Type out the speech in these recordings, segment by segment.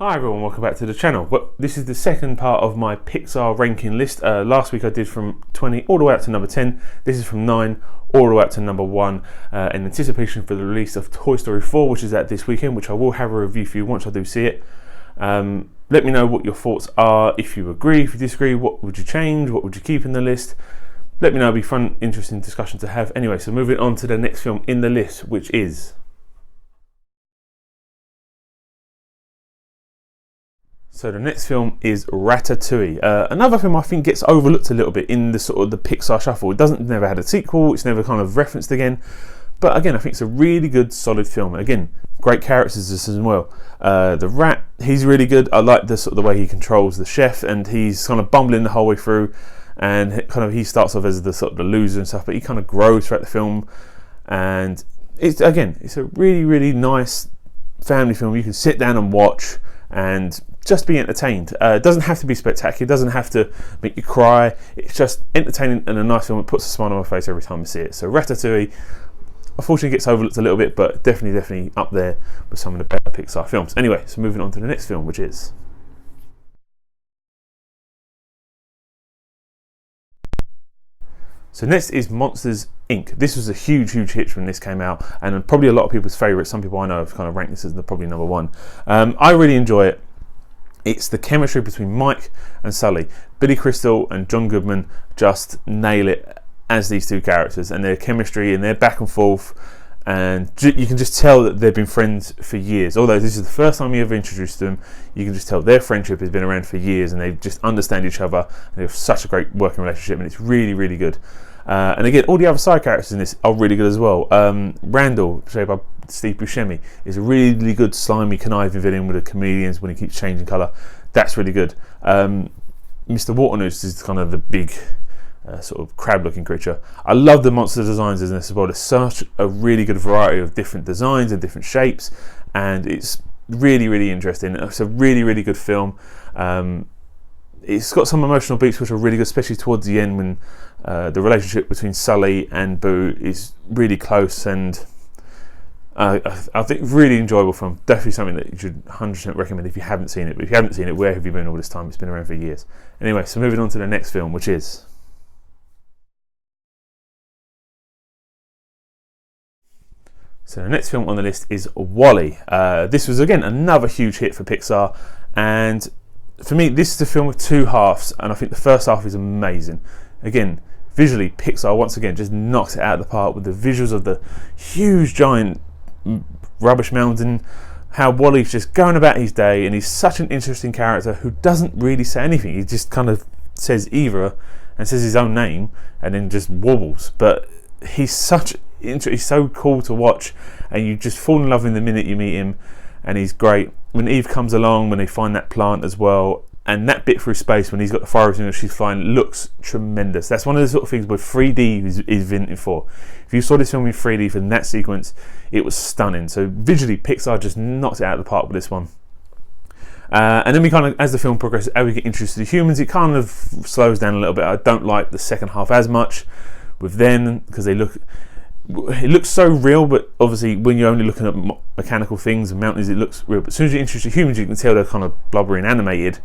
Hi everyone, welcome back to the channel. Well, this is the second part of my Pixar ranking list. Last week I did from 20 all the way up to number 10. This is from 9 all the way up to number 1 in anticipation for the release of Toy Story 4, which is out this weekend, which I will have a review for you once I do see it. Let me know what your thoughts are. If you agree, if you disagree, what would you change? What would you keep in the list? Let me know, it'll be fun, interesting discussion to have. Anyway, so moving on to the next film in the list, which is... So the next film is Ratatouille. Another film I think gets overlooked a little bit in the sort of the Pixar shuffle. It never had a sequel. It's never kind of referenced again. But again, I think it's a really good, solid film. Again, great characters as well. The rat, he's really good. I like the sort of the way he controls the chef, and he's kind of bumbling the whole way through. And kind of he starts off as the sort of the loser and stuff, but he kind of grows throughout the film. And it's a really, really nice family film. You can sit down and watch and just be entertained. It doesn't have to be spectacular, it doesn't have to make you cry. It's just entertaining and a nice film. It puts a smile on my face every time I see it. So Ratatouille unfortunately gets overlooked a little bit, but definitely up there with some of the better Pixar films. Anyway, so moving on to the next film, which is... So next is Monsters Inc. This was a huge hit when this came out, and probably a lot of people's favourite. Some people I know have kind of ranked this as probably number 1. I really enjoy it. It's the chemistry between Mike and Sully. Billy Crystal and John Goodman just nail it as these two characters, and their chemistry and their back and forth, and you can just tell that they've been friends for years. Although this is the first time you ever introduced them, you can just tell their friendship has been around for years, and they just understand each other, and they have such a great working relationship, and it's really, really good. And again, all the other side characters in this are really good as well. Randall, played by Steve Buscemi, is a really good slimy, conniving villain with the comedians when he keeps changing colour. That's really good. Mr. Waternoose is kind of the big sort of crab-looking creature. I love the monster designs in this as well. There's such a really good variety of different designs and different shapes, and it's really, really interesting. It's a really, really good film. It's got some emotional beats which are really good, especially towards the end when the relationship between Sully and Boo is really close, and I think really enjoyable film. Definitely something that you should 100% recommend if you haven't seen it. But if you haven't seen it, where have you been all this time? It's been around for years. Anyway, so moving on to the next film, which is... So the next film on the list is WALL-E. This was again another huge hit for Pixar, and for me, this is a film with two halves, and I think the first half is amazing. Again, visually, Pixar once again just knocks it out of the park with the visuals of the huge giant rubbish mountain, how WALL-E's just going about his day, and he's such an interesting character who doesn't really say anything. He just kind of says either and says his own name and then just wobbles. But he's so cool to watch, and you just fall in love in the minute you meet him, and he's great. When Eve comes along, when they find that plant as well, and that bit through space when he's got the forest and she's flying, looks tremendous. That's one of the sort of things where 3D is invented for. If you saw this film in 3D for that sequence, it was stunning. So visually, Pixar just knocked it out of the park with this one. And then we kind of, as the film progresses, as we get introduced to the humans, it kind of slows down a little bit. I don't like the second half as much with them, because it looks so real, but obviously when you're only looking at mechanical things and mountains, it looks real. But as soon as you introduce the humans, you can tell they're kind of blubbery and animated.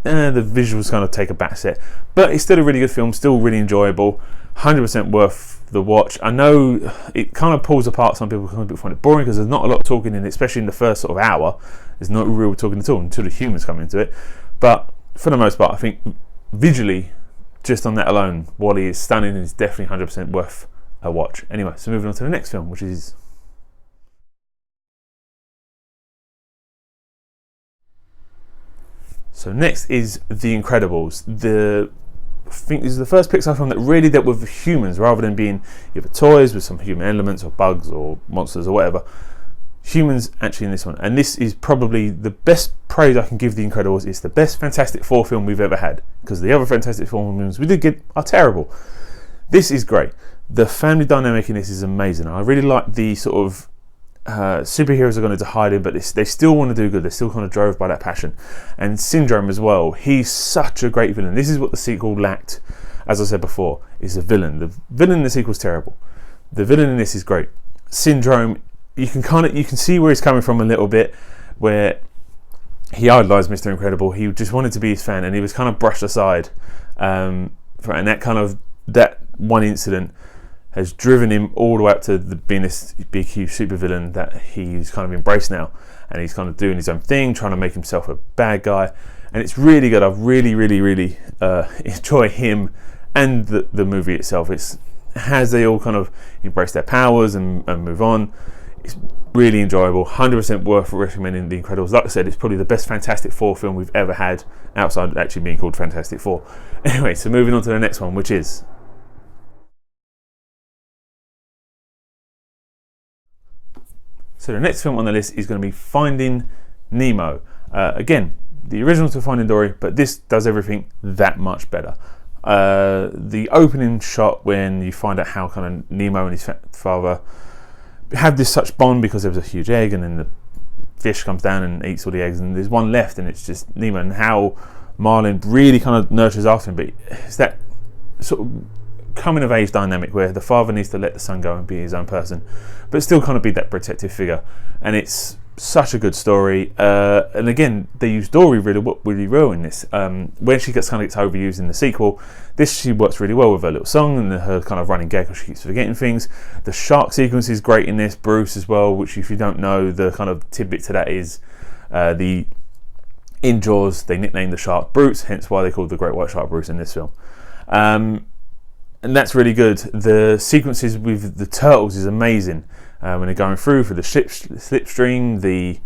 The visuals kind of take a back set, but it's still a really good film, still really enjoyable, 100% worth the watch. I know it kind of pulls apart. Some people find it boring because there's not a lot of talking in it, especially in the first sort of hour. There's no real talking at all until the humans come into it. But for the most part, I think visually, just on that alone, WALL-E is stunning and is definitely 100% worth a watch. Anyway, so moving on to the next film, which is... So next is The Incredibles. I think this is the first Pixar film that really dealt with humans rather than being either toys with some human elements or bugs or monsters or whatever. Humans actually in this one, and this is probably the best praise I can give The Incredibles. It's the best Fantastic Four film we've ever had, because the other Fantastic Four films we did get are terrible. This is great. The family dynamic in this is amazing. I really like the sort of superheroes are going to hide him, but they still want to do good. They're still kind of drove by that passion. And Syndrome as well. He's such a great villain. This is what the sequel lacked. As I said before, is a villain. The villain in the sequel is terrible. The villain in this is great. Syndrome, you can see where he's coming from a little bit, where he idolised Mr. Incredible. He just wanted to be his fan, and he was kind of brushed aside. And that one incident has driven him all the way up to being this big, huge supervillain that he's kind of embraced now, and he's kind of doing his own thing, trying to make himself a bad guy. And it's really good. I've really enjoy him and the movie itself. It's as they all kind of embrace their powers and move on. It's really enjoyable, 100% worth recommending The Incredibles. Like I said, it's probably the best Fantastic Four film we've ever had, outside of actually being called Fantastic Four. Anyway, so moving on to the next one, which is... So the next film on the list is going to be Finding Nemo. Again, the original to Finding Dory, but this does everything that much better. The opening shot when you find out how kind of Nemo and his father have this such bond because there was a huge egg, and then the fish comes down and eats all the eggs, and there's one left, and it's just Nemo, and how Marlin really kind of nurtures after him. But it's that sort of coming of age dynamic where the father needs to let the son go and be his own person, but still kind of be that protective figure. And it's such a good story. And again, they use Dory really well in this. When she gets overused in the sequel, she works really well with her little song and her kind of running gag because she keeps forgetting things. The shark sequence is great in this. Bruce as well, which if you don't know, the kind of tidbit to that is in Jaws they nicknamed the shark Bruce, hence why they called the great white shark Bruce in this film. And that's really good. The sequences with the turtles is amazing. When they're going through for the slipstream, the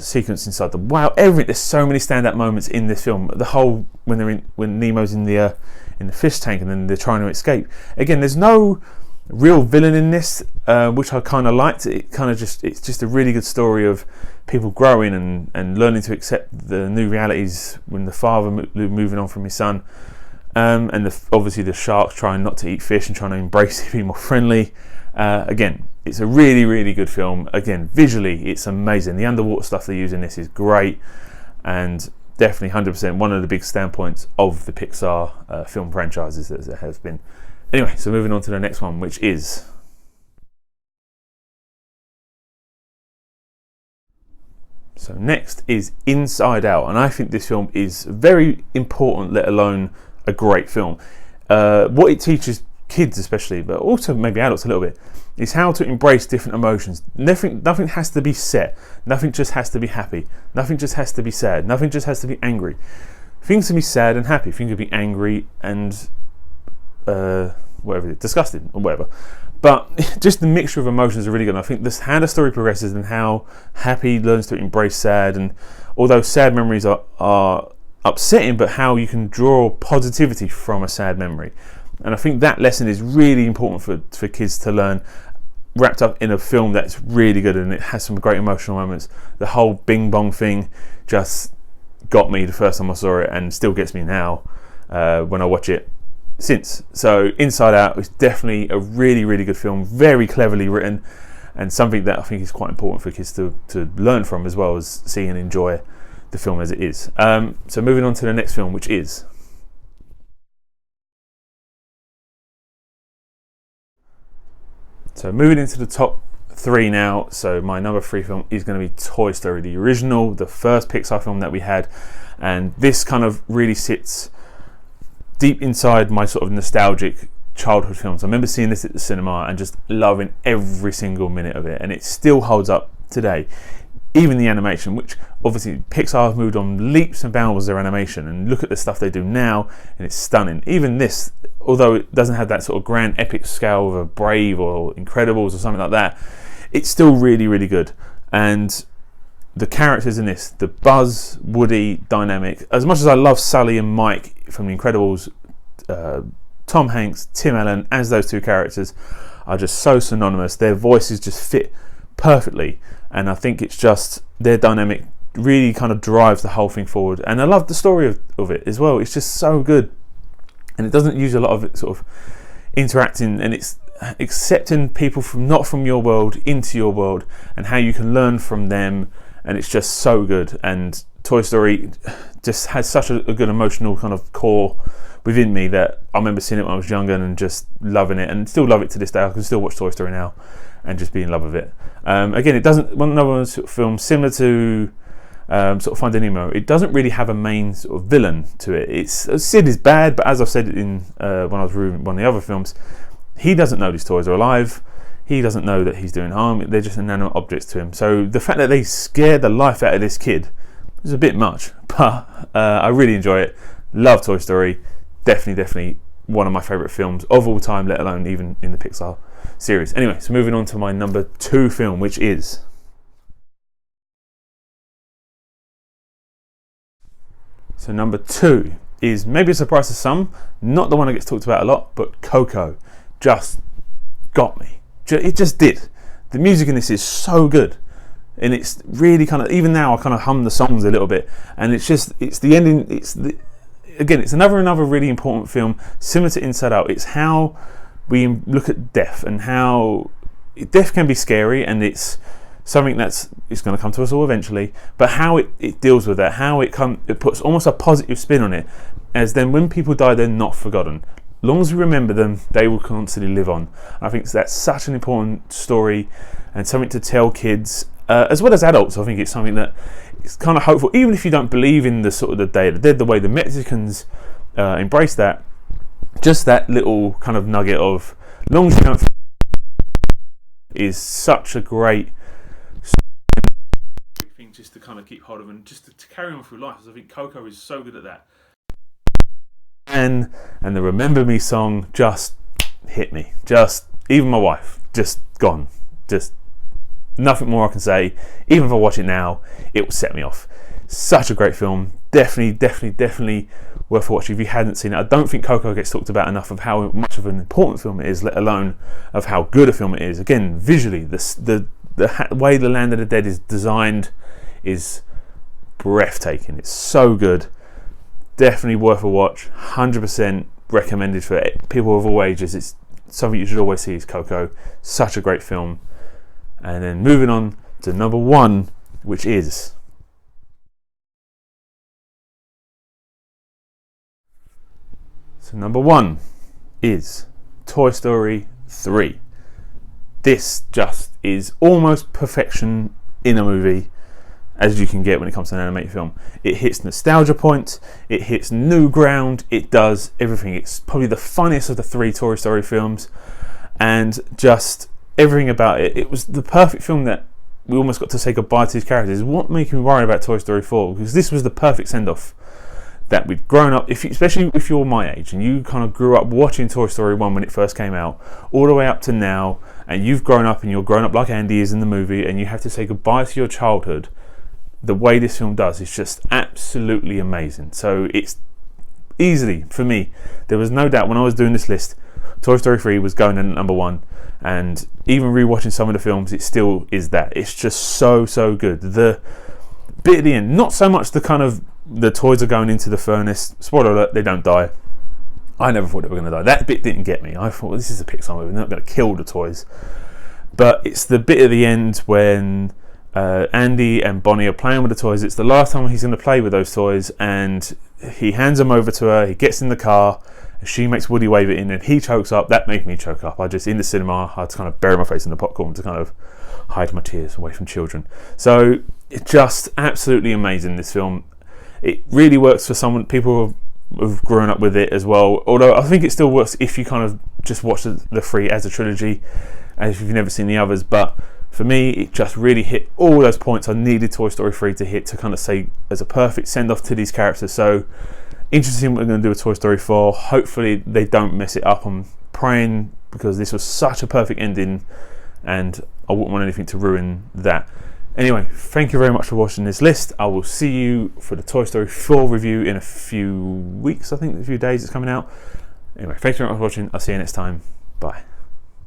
sequence inside the whale, everything. There's so many standout moments in this film. The whole when Nemo's in the fish tank and then they're trying to escape. Again, there's no real villain in this, which I kind of liked. It's just a really good story of people growing and learning to accept the new realities when the father moving on from his son. And obviously the sharks trying not to eat fish and trying to embrace it, be more friendly. Again, it's a really good film. Again, visually, it's amazing. The underwater stuff they use in this is great, and definitely 100% one of the big standpoints of the Pixar film franchises that there has been. Anyway, so moving on to the next one, which is... So next is Inside Out, and I think this film is very important, let alone a great film. What it teaches kids especially, but also maybe adults a little bit, is how to embrace different emotions. Nothing has to be set. Nothing just has to be happy. Nothing just has to be sad. Nothing just has to be angry. Things can be sad and happy. Things can be angry and whatever, disgusted or whatever. But just the mixture of emotions are really good. And I think this how the story progresses and how Happy learns to embrace sad, and although sad memories are upsetting, but how you can draw positivity from a sad memory. And I think that lesson is really important for kids to learn, wrapped up in a film that's really good, and it has some great emotional moments. The whole Bing Bong thing just got me the first time I saw it, and still gets me now when I watch it since. So Inside Out is definitely a really good film, very cleverly written, and something that I think is quite important for kids to learn from, as well as see and enjoy the film as it is. So moving on to the next film, which is... So moving into the top three now. So my number 3 film is going to be Toy Story, the original, the first Pixar film that we had. And this kind of really sits deep inside my sort of nostalgic childhood films. I remember seeing this at the cinema and just loving every single minute of it. And it still holds up today. Even the animation, which obviously Pixar have moved on leaps and bounds with their animation, and look at the stuff they do now, and it's stunning. Even this, although it doesn't have that sort of grand epic scale of a Brave or Incredibles or something like that, it's still really good. And the characters in this, the Buzz, Woody dynamic, as much as I love Sully and Mike from The Incredibles, Tom Hanks, Tim Allen as those two characters are just so synonymous. Their voices just fit perfectly, and I think it's just their dynamic really kind of drives the whole thing forward. And I love the story of it as well. It's just so good, and it doesn't use a lot of it sort of interacting, and it's accepting people from not from your world into your world and how you can learn from them, and it's just so good. And Toy Story just has such a good emotional kind of core within me that I remember seeing it when I was younger and just loving it, and still love it to this day. I can still watch Toy Story now and just be in love with it. Again, it doesn't, one another sort of film similar to sort of Finding Nemo, it doesn't really have a main sort of villain to it. Sid is bad, but as I've said in when I was reviewing one of the other films, he doesn't know these toys are alive. He doesn't know that he's doing harm. They're just inanimate objects to him. So the fact that they scared the life out of this kid is a bit much, but I really enjoy it. Love Toy Story. Definitely one of my favourite films of all time, let alone even in the Pixar series. Anyway, so moving on to my number 2 film, which is... So number 2 is maybe a surprise to some, not the one that gets talked about a lot, but Coco just got me. It just did. The music in this is so good, and it's really kind of, even now I kind of hum the songs a little bit, and it's the ending. It's another really important film, similar to Inside Out. It's how we look at death, and how death can be scary, and it's something it's going to come to us all eventually, but how it deals with that, how it puts almost a positive spin on it, as then when people die, they're not forgotten. As long as we remember them, they will constantly live on. I think that's such an important story, and something to tell kids as well as adults. I think it's something that is kind of hopeful, even if you don't believe in the sort of the Day of the Dead, the way the Mexicans embrace that. Just that little kind of nugget of, as long as you don't, is such a great thing just to kind of keep hold of, and just to carry on through life. I think Coco is so good at that. And the Remember Me song just hit me. Even my wife, just gone. Just nothing more I can say. Even if I watch it now, it will set me off. Such a great film. Definitely worth watching if you hadn't seen it. I don't think Coco gets talked about enough of how much of an important film it is, let alone of how good a film it is. Again, visually, the way the Land of the Dead is designed is breathtaking. It's so good. Definitely worth a watch. 100% recommended for people of all ages. It's something you should always see, is Coco. Such a great film. And then moving on to number 1, which is... So number 1 is Toy Story 3. This just is almost perfection in a movie, as you can get when it comes to an animated film. It hits nostalgia points, it hits new ground, it does everything. It's probably the funniest of the 3 Toy Story films, and just everything about it. It was the perfect film that we almost got to say goodbye to these characters. What made me worry about Toy Story 4? Because this was the perfect send-off that we'd grown up, especially if you're my age and you kind of grew up watching Toy Story 1 when it first came out, all the way up to now, and you've grown up and you're grown up like Andy is in the movie, and you have to say goodbye to your childhood. The way this film does is just absolutely amazing. So it's easily, for me, there was no doubt when I was doing this list, Toy Story 3 was going in at number 1, and even rewatching some of the films, it still is that. It's just so good. The bit at the end, not so much the kind of the toys are going into the furnace. Spoiler alert, they don't die. I never thought they were going to die. That bit didn't get me. I thought, well, this is a Pixar movie, they're not going to kill the toys. But it's the bit at the end when Andy and Bonnie are playing with the toys. It's the last time he's going to play with those toys, and he hands them over to her. He gets in the car, and she makes Woody wave it in, and he chokes up. That made me choke up. In the cinema, I had to kind of bury my face in the popcorn to kind of hide my tears away from children. So it's just absolutely amazing, this film. It really works for people who've grown up with it as well. Although I think it still works if you kind of just watch the 3 as a trilogy, and if you've never seen the others. But for me, it just really hit all those points I needed Toy Story 3 to hit, to kind of say as a perfect send-off to these characters. So interesting what we're going to do with Toy Story 4. Hopefully they don't mess it up. I'm praying, because this was such a perfect ending, and I wouldn't want anything to ruin that. Anyway, thank you very much for watching this list. I will see you for the Toy Story 4 review in a few weeks. I think a few days it's coming out. Anyway, thank you very much for watching. I'll see you next time. Bye.